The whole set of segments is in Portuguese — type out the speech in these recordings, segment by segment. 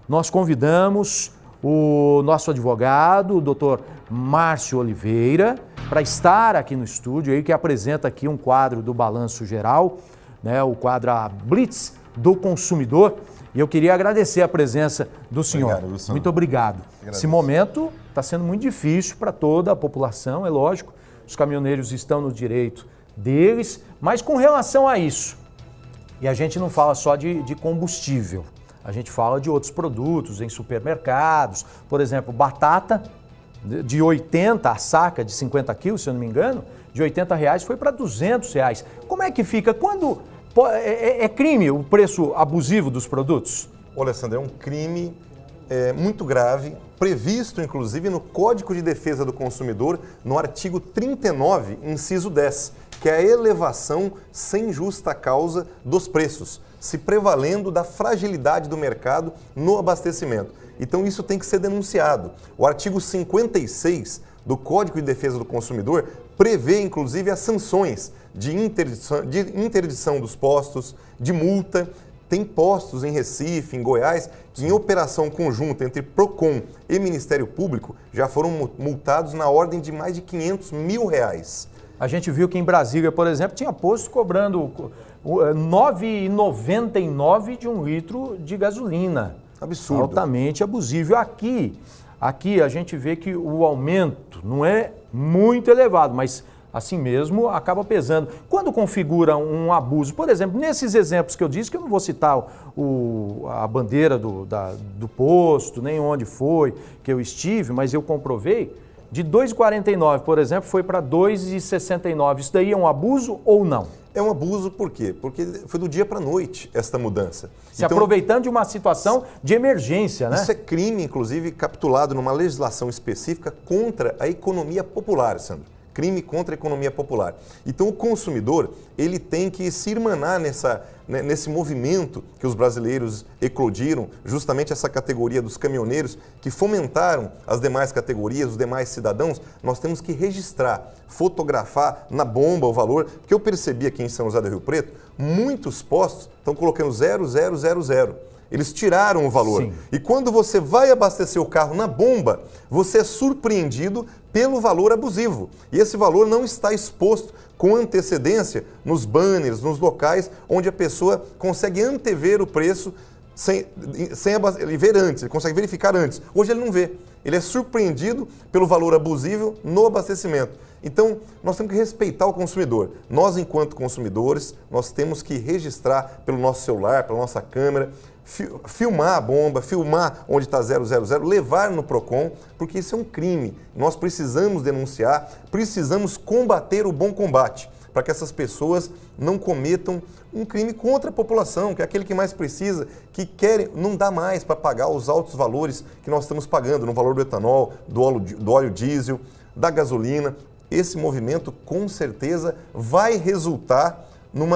nós convidamos o nosso advogado, o doutor Márcio Oliveira, para estar aqui no estúdio, aí, que apresenta aqui um quadro do Balanço Geral, né, o quadro A Blitz do Consumidor. E eu queria agradecer a presença do senhor. Obrigado, Wilson. Muito obrigado. Agradeço. Esse momento está sendo muito difícil para toda a população, é lógico. Os caminhoneiros estão no direito deles, mas com relação a isso, e a gente não fala só de combustível, a gente fala de outros produtos em supermercados, por exemplo, batata de 80, a saca de 50 quilos, se eu não me engano, de R$80 foi para R$200. Como é que fica? Quando é crime o preço abusivo dos produtos? Olha, Sandra, é um crime muito grave, previsto inclusive no Código de Defesa do Consumidor, no artigo 39, inciso 10, que é a elevação sem justa causa dos preços, se prevalendo da fragilidade do mercado no abastecimento. Então isso tem que ser denunciado. O artigo 56 do Código de Defesa do Consumidor prevê inclusive as sanções de interdição dos postos, de multa. Tem postos em Recife, em Goiás, que em operação conjunta entre PROCON e Ministério Público já foram multados na ordem de mais de R$500 mil. A gente viu que em Brasília, por exemplo, tinha posto cobrando R$ 9,99 de um litro de gasolina. Absurdo. Altamente abusivo. Aqui a gente vê que o aumento não é muito elevado, mas assim mesmo acaba pesando. Quando configura um abuso, por exemplo, nesses exemplos que eu disse, que eu não vou citar a bandeira do posto, nem onde foi que eu estive, mas eu comprovei, de R$ 2,49, por exemplo, foi para R$ 2,69. Isso daí é um abuso ou não? É um abuso por quê? Porque foi do dia para a noite esta mudança. Se aproveitando de uma situação de emergência, né? Isso é crime, inclusive, capitulado numa legislação específica contra a economia popular, Sandro. Crime contra a economia popular. Então o consumidor, ele tem que se irmanar nesse movimento que os brasileiros eclodiram, justamente essa categoria dos caminhoneiros que fomentaram as demais categorias, os demais cidadãos. Nós temos que registrar, fotografar na bomba o valor, porque eu percebi aqui em São José do Rio Preto, muitos postos estão colocando 0,000. Eles tiraram o valor. Sim. E quando você vai abastecer o carro na bomba, você é surpreendido pelo valor abusivo. E esse valor não está exposto com antecedência nos banners, nos locais onde a pessoa consegue antever o preço sem ver antes, ele consegue verificar antes. Hoje ele não vê. Ele é surpreendido pelo valor abusivo no abastecimento. Então, nós temos que respeitar o consumidor. Nós, enquanto consumidores, nós temos que registrar pelo nosso celular, pela nossa câmera, filmar a bomba, filmar onde está 000, levar no PROCON, porque isso é um crime. Nós precisamos denunciar, precisamos combater o bom combate, para que essas pessoas não cometam um crime contra a população, que é aquele que mais precisa, que quer, não dá mais para pagar os altos valores que nós estamos pagando no valor do etanol, do óleo diesel, da gasolina. Esse movimento, com certeza, vai resultar num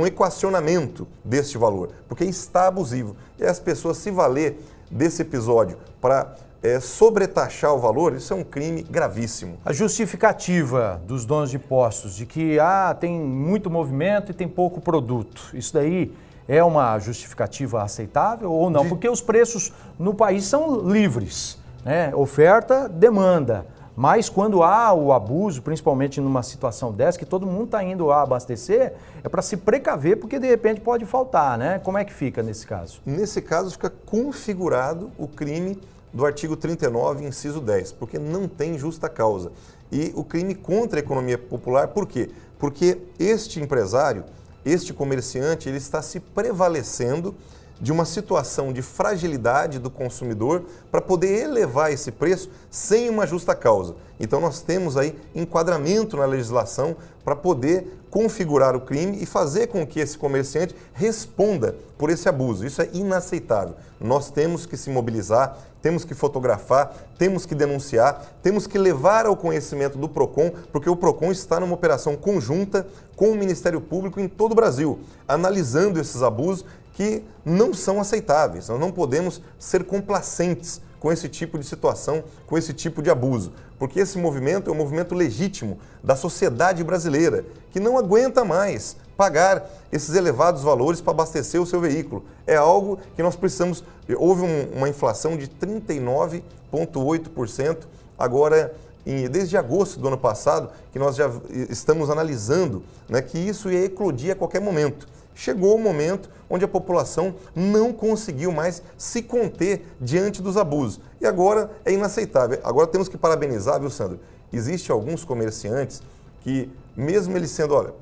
equacionamento deste valor, porque está abusivo. E as pessoas se valer desse episódio para sobretaxar o valor, isso é um crime gravíssimo. A justificativa dos donos de postos de que tem muito movimento e tem pouco produto, isso daí é uma justificativa aceitável ou não? Porque os preços no país são livres, né? Oferta, demanda. Mas quando há o abuso, principalmente numa situação dessa, que todo mundo está indo a abastecer, é para se precaver, porque de repente pode faltar, né? Como é que fica nesse caso? Nesse caso fica configurado o crime do artigo 39, inciso 10, porque não tem justa causa. E o crime contra a economia popular, por quê? Porque este empresário, este comerciante, ele está se prevalecendo de uma situação de fragilidade do consumidor para poder elevar esse preço sem uma justa causa. Então nós temos aí enquadramento na legislação para poder configurar o crime e fazer com que esse comerciante responda por esse abuso. Isso é inaceitável. Nós temos que se mobilizar, temos que fotografar, temos que denunciar, temos que levar ao conhecimento do PROCON, porque o PROCON está numa operação conjunta com o Ministério Público em todo o Brasil, analisando esses abusos que não são aceitáveis. Nós não podemos ser complacentes com esse tipo de situação, com esse tipo de abuso, porque esse movimento é um movimento legítimo da sociedade brasileira, que não aguenta mais pagar esses elevados valores para abastecer o seu veículo. É algo que nós precisamos. Houve uma inflação de 39,8% agora, desde agosto do ano passado, que nós já estamos analisando, né, que isso ia eclodir a qualquer momento. Chegou o momento onde a população não conseguiu mais se conter diante dos abusos. E agora é inaceitável. Agora temos que parabenizar, viu, Sandro? Existem alguns comerciantes que, mesmo eles sendo, olha,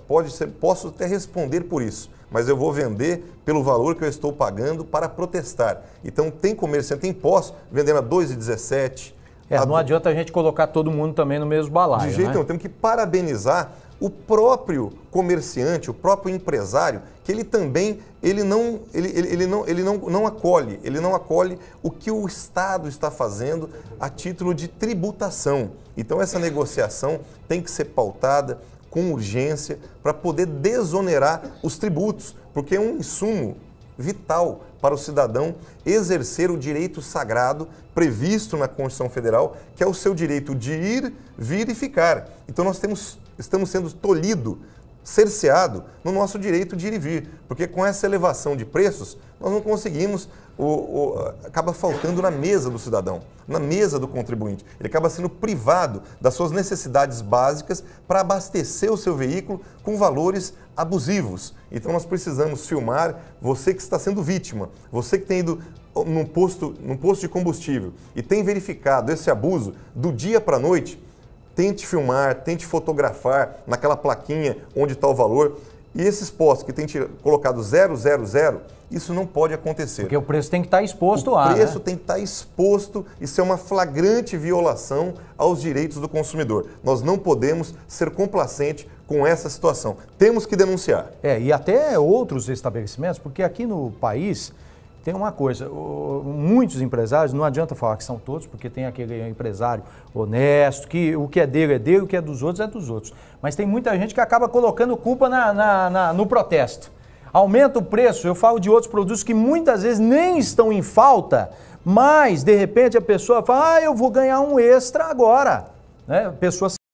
posso até responder por isso, mas eu vou vender pelo valor que eu estou pagando para protestar. Então tem comerciante, tem posto vendendo a 2,17. Não adianta a gente colocar todo mundo também no mesmo balaio. De jeito né? nenhum, temos que parabenizar o próprio comerciante, o próprio empresário, que ele também não acolhe o que o Estado está fazendo a título de tributação. Então essa negociação tem que ser pautada com urgência para poder desonerar os tributos, porque é um insumo vital para o cidadão exercer o direito sagrado previsto na Constituição Federal, que é o seu direito de ir, vir e ficar. Então nós estamos sendo tolhidos, cerceados no nosso direito de ir e vir, porque com essa elevação de preços, nós não conseguimos, acaba faltando na mesa do cidadão, na mesa do contribuinte. Ele acaba sendo privado das suas necessidades básicas para abastecer o seu veículo com valores abusivos. Então nós precisamos filmar você que está sendo vítima, você que tem ido num posto de combustível e tem verificado esse abuso do dia para a noite. Tente filmar, tente fotografar naquela plaquinha onde está o valor. E esses postos que têm colocado 000, isso não pode acontecer. Porque o preço tem que estar exposto lá. O preço tem que estar exposto, isso é uma flagrante violação aos direitos do consumidor. Nós não podemos ser complacentes com essa situação. Temos que denunciar. E até outros estabelecimentos, porque aqui no país tem uma coisa, muitos empresários, não adianta falar que são todos, porque tem aquele empresário honesto, que o que é dele, o que é dos outros é dos outros. Mas tem muita gente que acaba colocando culpa no protesto. Aumenta o preço, eu falo de outros produtos que muitas vezes nem estão em falta, mas de repente a pessoa fala, eu vou ganhar um extra agora. Né? A pessoa